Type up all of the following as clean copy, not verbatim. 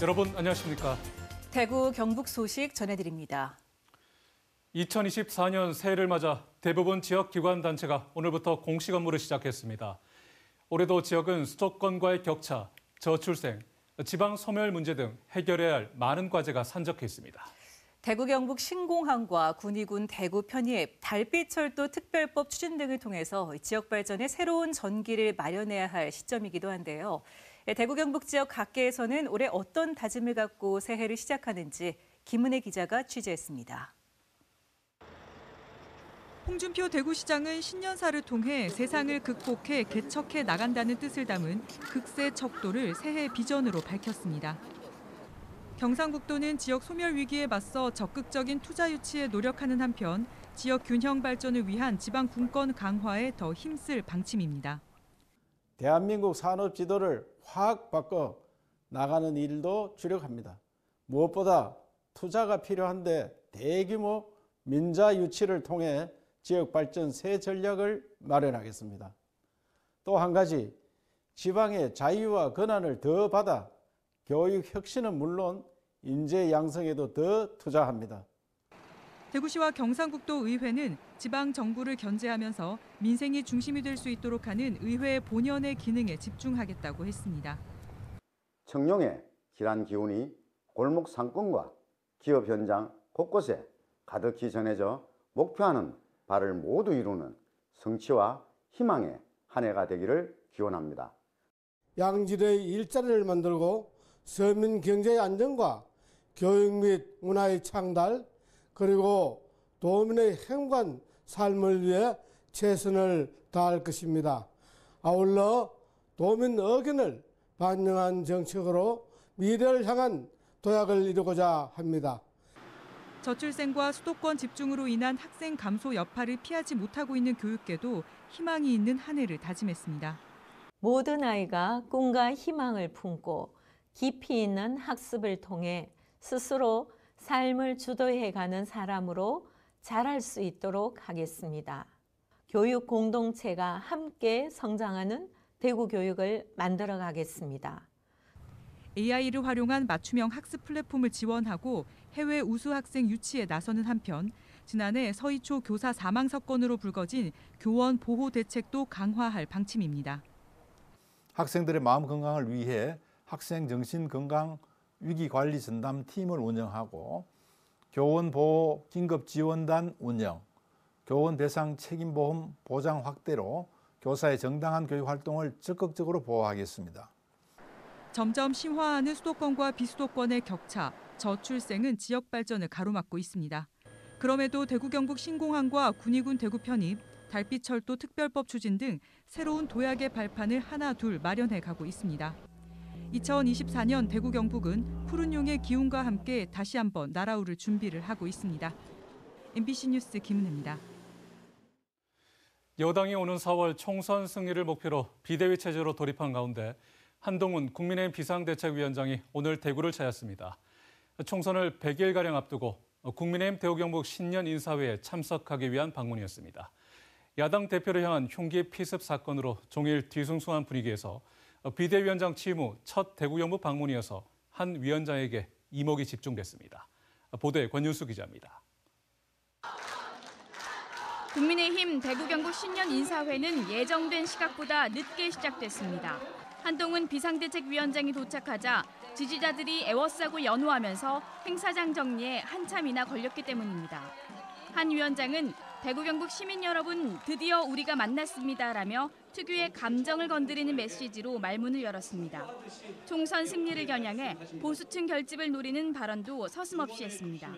여러분 안녕하십니까? 대구 경북 소식 전해드립니다. 2024년 새해를 맞아 대부분 지역 기관 단체가 오늘부터 공식 업무를 시작했습니다. 올해도 지역은 수도권과의 격차, 저출생, 지방 소멸 문제 등 해결해야 할 많은 과제가 산적해 있습니다. 대구 경북 신공항과 군위군 대구 편입, 달빛철도 특별법 추진 등을 통해서 지역 발전에 새로운 전기를 마련해야 할 시점이기도 한데요. 대구 경북 지역 각계에서는 올해 어떤 다짐을 갖고 새해를 시작하는지 김은혜 기자가 취재했습니다. 홍준표 대구시장은 신년사를 통해 세상을 극복해 개척해 나간다는 뜻을 담은 극세 척도를 새해 비전으로 밝혔습니다. 경상북도는 지역 소멸 위기에 맞서 적극적인 투자 유치에 노력하는 한편 지역 균형 발전을 위한 지방 분권 강화에 더 힘쓸 방침입니다. 대한민국 산업 지도를 확 바꿔 나가는 일도 주력합니다. 무엇보다 투자가 필요한데 대규모 민자 유치를 통해 지역 발전 새 전략을 마련하겠습니다. 또 한 가지, 지방의 자유와 권한을 더 받아 교육 혁신은 물론 인재 양성에도 더 투자합니다. 대구시와 경상북도 의회는 지방 정부를 견제하면서 민생이 중심이 될 수 있도록 하는 의회 본연의 기능에 집중하겠다고 했습니다. 청룡의 길한 기운이 골목 상권과 기업 현장 곳곳에 가득히 전해져 목표하는 바를 모두 이루는 성취와 희망의 한 해가 되기를 기원합니다. 양질의 일자리를 만들고 서민 경제의 안정과 교육 및 문화의 창달, 그리고 도민의 행복한 삶을 위해 최선을 다할 것입니다. 아울러 도민 의견을 반영한 정책으로 미래를 향한 도약을 이루고자 합니다. 저출생과 수도권 집중으로 인한 학생 감소 여파를 피하지 못하고 있는 교육계도 희망이 있는 한 해를 다짐했습니다. 모든 아이가 꿈과 희망을 품고 깊이 있는 학습을 통해 스스로 삶을 주도해가는 사람으로 자랄 수 있도록 하겠습니다. 교육 공동체가 함께 성장하는 대구 교육을 만들어 가겠습니다. AI를 활용한 맞춤형 학습 플랫폼을 지원하고 해외 우수 학생 유치에 나서는 한편 지난해 서희초 교사 사망 사건으로 불거진 교원 보호 대책도 강화할 방침입니다. 학생들의 마음 건강을 위해 학생 정신 건강 위기관리 전담 팀을 운영하고 교원 보호 긴급 지원단 운영, 교원 대상 책임보험 보장 확대로 교사의 정당한 교육 활동을 적극적으로 보호하겠습니다. 점점 심화하는 수도권과 비수도권의 격차, 저출생은 지역 발전을 가로막고 있습니다. 그럼에도 대구 경북 신공항과 군위군 대구 편입, 달빛철도 특별법 추진 등 새로운 도약의 발판을 하나 둘 마련해 가고 있습니다. 2024년 대구 경북은 푸른 용의 기운과 함께 다시 한번 날아오를 준비를 하고 있습니다. MBC 뉴스 김은혜입니다. 여당이 오는 4월 총선 승리를 목표로 비대위 체제로 돌입한 가운데 한동훈 국민의힘 비상대책위원장이 오늘 대구를 찾았습니다. 총선을 100일가량 앞두고 국민의힘 대구 경북 신년 인사회에 참석하기 위한 방문이었습니다. 야당 대표를 향한 흉기 피습 사건으로 종일 뒤숭숭한 분위기에서 비대위원장 취임 후 첫 대구 경북 방문이어서 한 위원장에게 이목이 집중됐습니다. 보도에 권윤수 기자입니다. 국민의힘 대구 경북 신년 인사회는 예정된 시각보다 늦게 시작됐습니다. 한동훈 비상대책위원장이 도착하자 지지자들이 애워싸고 연호하면서 행사장 정리에 한참이나 걸렸기 때문입니다. 한 위원장은 대구 경북 시민 여러분 드디어 우리가 만났습니다라며 특유의 감정을 건드리는 메시지로 말문을 열었습니다. 총선 승리를 겨냥해 보수층 결집을 노리는 발언도 서슴없이 했습니다.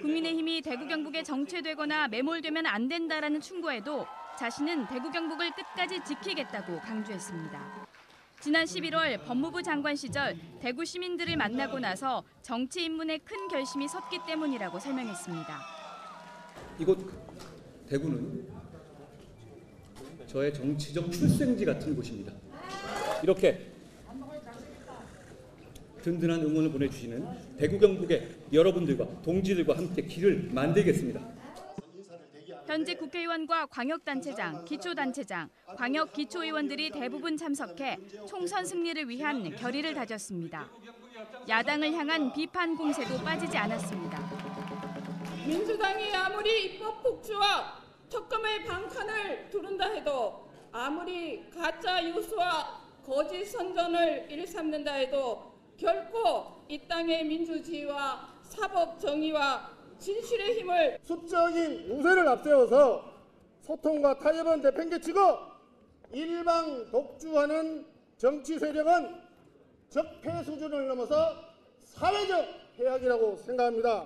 국민의힘이 대구 경북에 정체되거나 매몰되면 안 된다라는 충고에도 자신은 대구 경북을 끝까지 지키겠다고 강조했습니다. 지난 11월 법무부 장관 시절 대구 시민들을 만나고 나서 정치 입문에 큰 결심이 섰기 때문이라고 설명했습니다. 이곳 대구는 저의 정치적 출생지 같은 곳입니다. 이렇게 든든한 응원을 보내주시는 대구 경북의 여러분들과 동지들과 함께 길을 만들겠습니다. 현재 국회의원과 광역단체장, 기초단체장, 광역기초의원들이 대부분 참석해 총선 승리를 위한 결의를 다졌습니다. 야당을 향한 비판 공세도 빠지지 않았습니다. 민주당이 아무리 입법 폭주와 특검의 방탄을 두른다 해도, 아무리 가짜 뉴스와 거짓 선전을 일삼는다 해도 결코 이 땅의 민주주의와 사법 정의와 진실의 힘을 수적인 우세를 앞세워서 소통과 타협은 내팽개치고 일방 독주하는 정치 세력은 적폐 수준을 넘어서 사회적 해악이라고 생각합니다.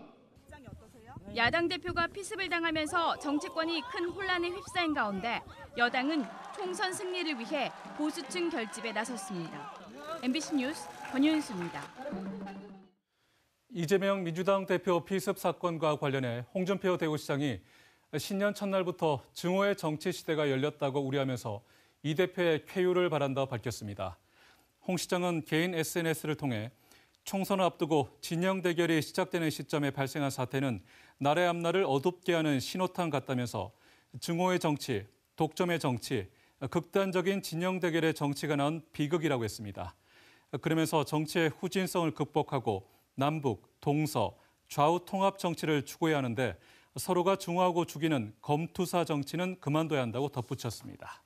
야당 대표가 피습을 당하면서 정치권이 큰 혼란에 휩싸인 가운데 여당은 총선 승리를 위해 보수층 결집에 나섰습니다. MBC 뉴스 권윤수입니다. 이재명 민주당 대표 피습 사건과 관련해 홍준표 대구시장이 신년 첫날부터 증오의 정치 시대가 열렸다고 우려하면서 이 대표의 쾌유를 바란다고 밝혔습니다. 홍 시장은 개인 SNS를 통해 총선을 앞두고 진영 대결이 시작되는 시점에 발생한 사태는 나라의 앞날을 어둡게 하는 신호탄 같다면서 증오의 정치, 독점의 정치, 극단적인 진영 대결의 정치가 낳은 비극이라고 했습니다. 그러면서 정치의 후진성을 극복하고 남북, 동서, 좌우 통합 정치를 추구해야 하는데 서로가 증오하고 죽이는 검투사 정치는 그만둬야 한다고 덧붙였습니다.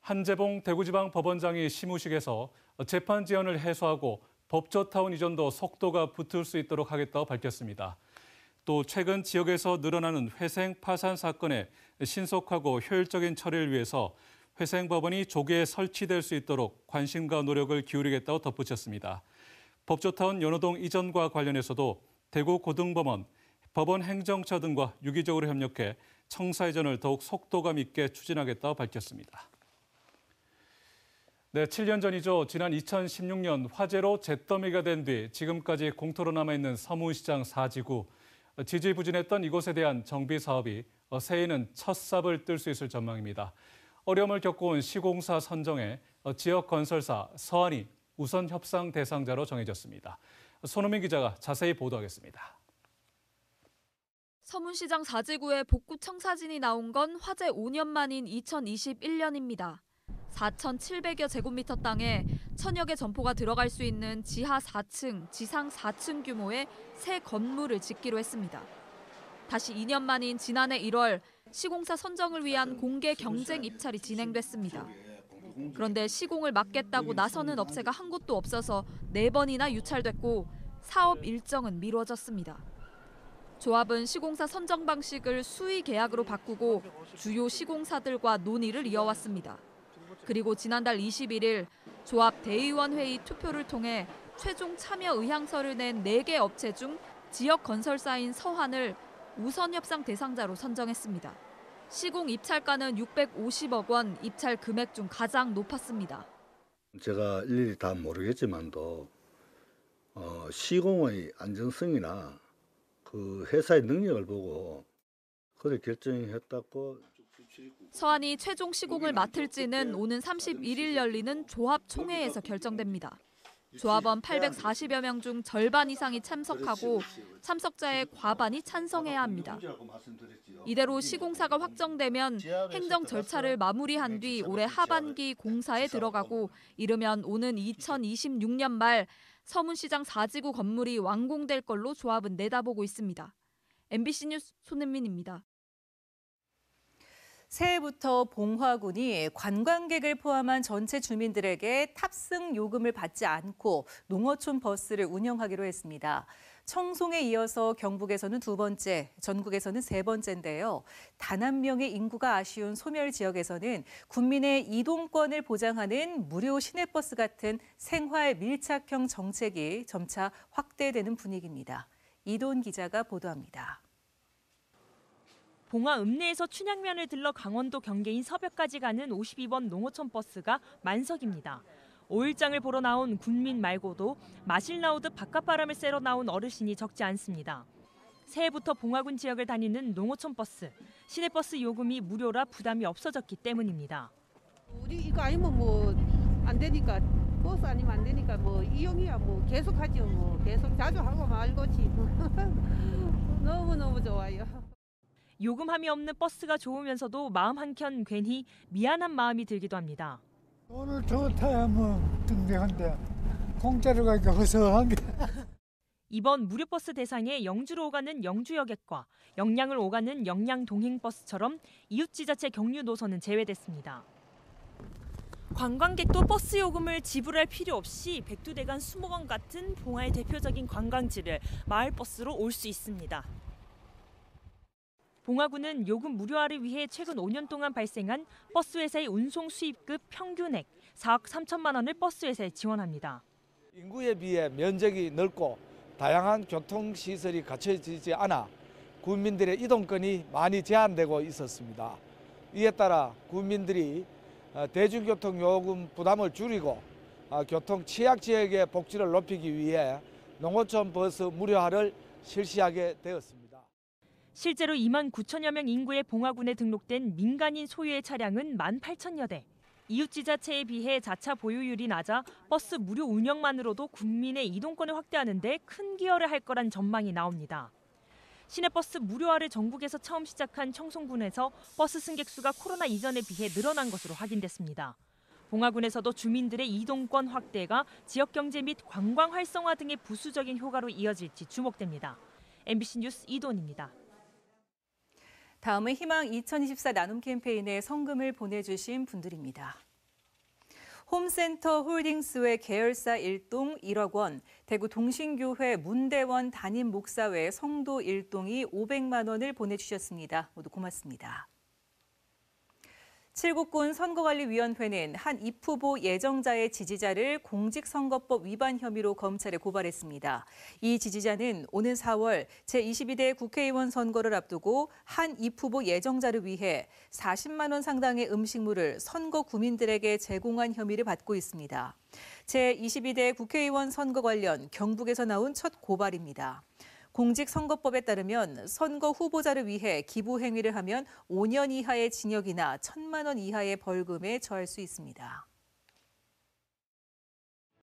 한재봉 대구지방법원장이 시무식에서 재판 지연을 해소하고 법조타운 이전도 속도가 붙을 수 있도록 하겠다고 밝혔습니다. 또 최근 지역에서 늘어나는 회생 파산 사건의 신속하고 효율적인 처리를 위해서 회생법원이 조기에 설치될 수 있도록 관심과 노력을 기울이겠다고 덧붙였습니다. 법조타운 연호동 이전과 관련해서도 대구고등법원, 법원 행정처 등과 유기적으로 협력해 청사 이전을 더욱 속도감 있게 추진하겠다고 밝혔습니다. 네, 7년 전이죠. 지난 2016년 화재로 잿더미가 된 뒤 지금까지 공터로 남아있는 서문시장 4지구. 지지부진했던 이곳에 대한 정비 사업이 새해에는 첫 삽을 뜰 수 있을 전망입니다. 어려움을 겪어온 시공사 선정에 지역 건설사 서한이 우선 협상 대상자로 정해졌습니다. 손우민 기자가 자세히 보도하겠습니다. 서문시장 4지구에 복구 청사진이 나온 건 화재 5년 만인 2021년입니다. 4,700여 제곱미터 땅에 1000여 개 점포가 들어갈 수 있는 지하 4층, 지상 4층 규모의 새 건물을 짓기로 했습니다. 다시 2년 만인 지난해 1월 시공사 선정을 위한 공개 경쟁 입찰이 진행됐습니다. 그런데 시공을 맡겠다고 나서는 업체가 한 곳도 없어서 4번이나 유찰됐고 사업 일정은 미뤄졌습니다. 조합은 시공사 선정 방식을 수의 계약으로 바꾸고 주요 시공사들과 논의를 이어왔습니다. 그리고 지난달 21일 조합 대의원 회의 투표를 통해 최종 참여 의향서를 낸 4개 업체 중 지역 건설사인 서한을 우선 협상 대상자로 선정했습니다. 시공 입찰가는 650억 원, 입찰 금액 중 가장 높았습니다. 제가 일일이 다 모르겠지만도 시공의 안정성이나 그 회사의 능력을 보고 그래 결정했다고. 서한이 최종 시공을 맡을지는 오는 31일 열리는 조합 총회에서 결정됩니다. 조합원 840여 명 중 절반 이상이 참석하고 참석자의 과반이 찬성해야 합니다. 이대로 시공사가 확정되면 행정 절차를 마무리한 뒤 올해 하반기 공사에 들어가고 이르면 오는 2026년 말 서문시장 4지구 건물이 완공될 걸로 조합은 내다보고 있습니다. MBC 뉴스 손은민입니다. 새해부터 봉화군이 관광객을 포함한 전체 주민들에게 탑승 요금을 받지 않고 농어촌 버스를 운영하기로 했습니다. 청송에 이어서 경북에서는 2번째, 전국에서는 3번째인데요. 단 한 명의 인구가 아쉬운 소멸 지역에서는 국민의 이동권을 보장하는 무료 시내버스 같은 생활 밀착형 정책이 점차 확대되는 분위기입니다. 이돈 기자가 보도합니다. 봉화 읍내에서 춘향면을 들러 강원도 경계인 서벽까지 가는 52번 농어촌 버스가 만석입니다. 5일장을 보러 나온 군민 말고도 마실 나오듯 바깥바람을 쐬러 나온 어르신이 적지 않습니다. 새해부터 봉화군 지역을 다니는 농어촌 버스, 시내버스 요금이 무료라 부담이 없어졌기 때문입니다. 우리 이거 아니면 뭐 안 되니까 버스 아니면 안 되니까 뭐 이용이야 뭐 계속 하죠. 뭐 계속 자주 하고 말고지. 너무너무 좋아요. 요금함이 없는 버스가 좋으면서도 마음 한켠 괜히 미안한 마음이 들기도 합니다. 오늘 저 타야 뭐 등대한데 공짜로 가니까 허서한 게. 이번 무료버스 대상에 영주로 오가는 영주여객과 영양을 오가는 영양 동행버스처럼 이웃지자체 경유 노선은 제외됐습니다. 관광객도 버스 요금을 지불할 필요 없이 백두대간 수목원 같은 봉화의 대표적인 관광지를 마을버스로 올 수 있습니다. 봉화구는 요금 무료화를 위해 최근 5년 동안 발생한 버스회사의 운송 수입급 평균액 4억 3천만 원을 버스회사에 지원합니다. 인구에 비해 면적이 넓고 다양한 교통시설이 갖춰지지 않아 국민들의 이동권이 많이 제한되고 있었습니다. 이에 따라 국민들이 대중교통 요금 부담을 줄이고 교통 취약 지역의 복지를 높이기 위해 농어촌 버스 무료화를 실시하게 되었습니다. 실제로 2만 9천여 명 인구의 봉화군에 등록된 민간인 소유의 차량은 18,000여 대. 이웃지자체에 비해 자차 보유율이 낮아 버스 무료 운영만으로도 국민의 이동권을 확대하는 데 큰 기여를 할 거란 전망이 나옵니다. 시내버스 무료화를 전국에서 처음 시작한 청송군에서 버스 승객 수가 코로나 이전에 비해 늘어난 것으로 확인됐습니다. 봉화군에서도 주민들의 이동권 확대가 지역경제 및 관광 활성화 등의 부수적인 효과로 이어질지 주목됩니다. MBC 뉴스 이돈입니다. 다음은 희망 2024 나눔 캠페인에 성금을 보내주신 분들입니다. 홈센터 홀딩스회 계열사 1동 1억 원, 대구 동신교회 문대원 담임 목사회 성도 1동이 500만 원을 보내주셨습니다. 모두 고맙습니다. 칠곡군 선거관리위원회는 한 입후보 예정자의 지지자를 공직선거법 위반 혐의로 검찰에 고발했습니다. 이 지지자는 오는 4월 제22대 국회의원 선거를 앞두고 한 입후보 예정자를 위해 40만 원 상당의 음식물을 선거 구민들에게 제공한 혐의를 받고 있습니다. 제22대 국회의원 선거 관련 경북에서 나온 첫 고발입니다. 공직선거법에 따르면 선거 후보자를 위해 기부 행위를 하면 5년 이하의 징역이나 1,000만 원 이하의 벌금에 처할 수 있습니다.